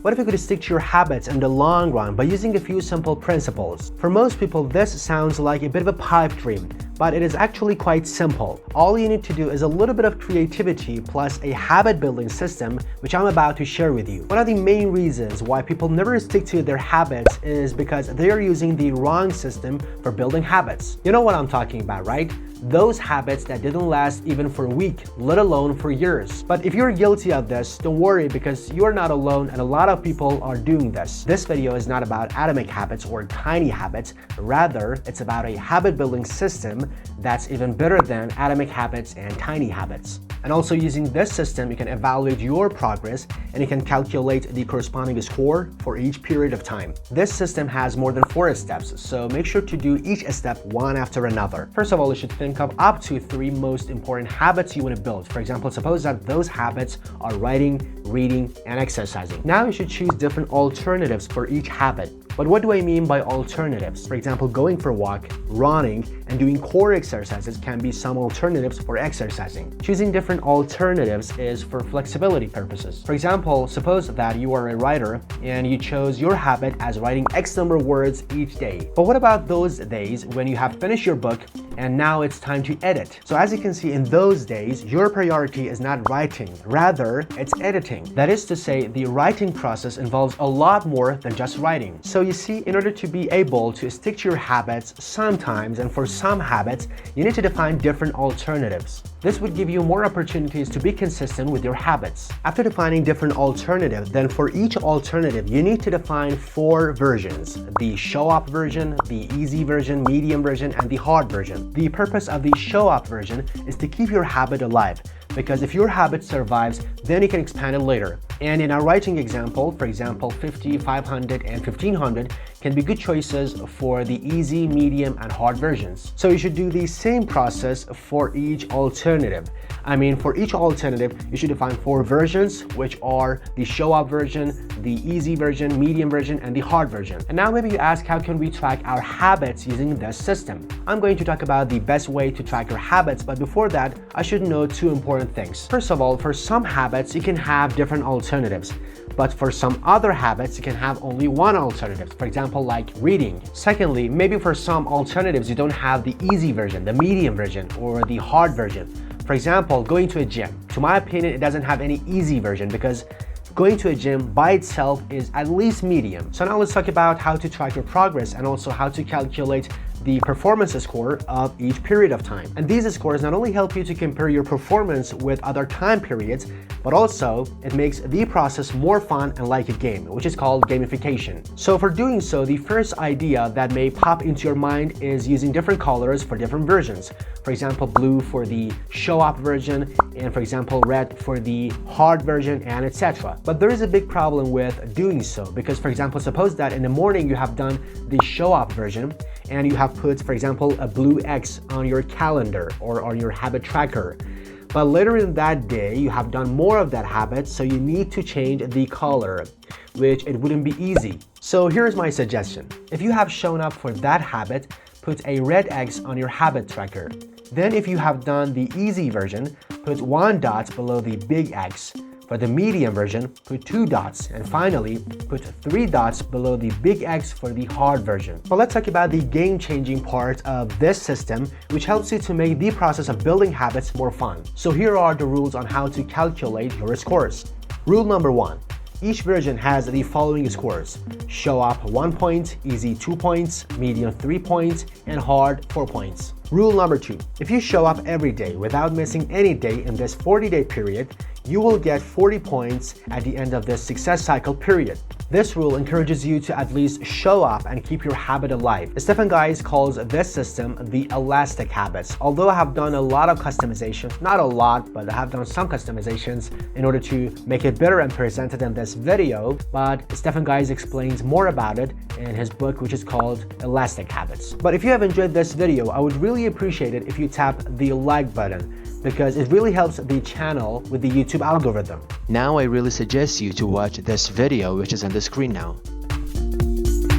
What if you could stick to your habits in the long run by using a few simple principles? For most people, this sounds like a bit of a pipe dream, but it is actually quite simple. All you need to do is a little bit of creativity plus a habit building system, which I'm about to share with you. One of the main reasons why people never stick to their habits is because they are using the wrong system for building habits. You know what I'm talking about, right? Those habits that didn't last even for a week, let alone for years. But if you're guilty of this, don't worry, because you're not alone and a lot of people are doing this. This video is not about atomic habits or tiny habits. Rather, it's about a habit building system that's even better than atomic habits and tiny habits. And also using this system, you can evaluate your progress and you can calculate the corresponding score for each period of time. This system has more than 4 steps, so make sure to do each step one after another. First of all, you should think of up to 3 most important habits you want to build. For example, suppose that those habits are writing, reading, and exercising. Now you should choose different alternatives for each habit. But what do I mean by alternatives? For example, going for a walk, running, and doing core exercises can be some alternatives for exercising. Choosing different alternatives is for flexibility purposes. For example, suppose that you are a writer and you chose your habit as writing X number of words each day. But what about those days when you have finished your book and now it's time to edit? So as you can see, in those days, your priority is not writing, rather it's editing. That is to say, the writing process involves a lot more than just writing. So you see, in order to be able to stick to your habits sometimes, and for some habits, you need to define different alternatives. This would give you more opportunities to be consistent with your habits. After defining different alternatives, then for each alternative, you need to define 4 versions: the show-up version, the easy version, medium version, and the hard version. The purpose of the show-up version is to keep your habit alive, because if your habit survives, then you can expand it later. And in our writing example, for example, 50, 500, and 1500 can be good choices for the easy, medium, and hard versions. So you should do the same process for each alternative. I mean, for each alternative, you should define 4 versions, which are the show-up version, the easy version, medium version, and the hard version. And now maybe you ask, how can we track our habits using this system? I'm going to talk about the best way to track your habits, but before that, I should know 2 important things. First of all, for some habits, you can have different alternatives. But for some other habits, you can have only one alternative, for example, like reading. Secondly, maybe for some alternatives, you don't have the easy version, the medium version, or the hard version. For example, going to a gym. To my opinion, it doesn't have any easy version because going to a gym by itself is at least medium. So now let's talk about how to track your progress and also how to calculate the performance score of each period of time. And these scores not only help you to compare your performance with other time periods, but also it makes the process more fun and like a game, which is called gamification. So for doing so, the first idea that may pop into your mind is using different colors for different versions. For example, blue for the show-up version, and for example, red for the hard version, and etc. But there is a big problem with doing so, because for example, suppose that in the morning you have done the show-up version and you have put, for example, a blue X on your calendar or on your habit tracker. But later in that day, you have done more of that habit, so you need to change the color, which it wouldn't be easy. So here's my suggestion. If you have shown up for that habit, put a red X on your habit tracker. Then if you have done the easy version, put 1 dot below the big X. For the medium version, put 2 dots, and finally, put 3 dots below the big X for the hard version. But let's talk about the game-changing part of this system, which helps you to make the process of building habits more fun. So here are the rules on how to calculate your scores. Rule number 1. Each version has the following scores: show up 1 point, easy 2 points, medium 3 points, and hard 4 points. Rule number 2. If you show up every day without missing any day in this 40-day period, you will get 40 points at the end of this success cycle period. This rule encourages you to at least show up and keep your habit alive. Stephen Guise calls this system the elastic habits. Although I have done a lot of customizations, not a lot, but I have done some customizations in order to make it better and present it in this video, but Stephen Guise explains more about it in his book, which is called Elastic Habits. But if you have enjoyed this video, I would really appreciate it if you tap the like button, because it really helps the channel with the YouTube algorithm. Now I really suggest you to watch this video, which is on the screen now.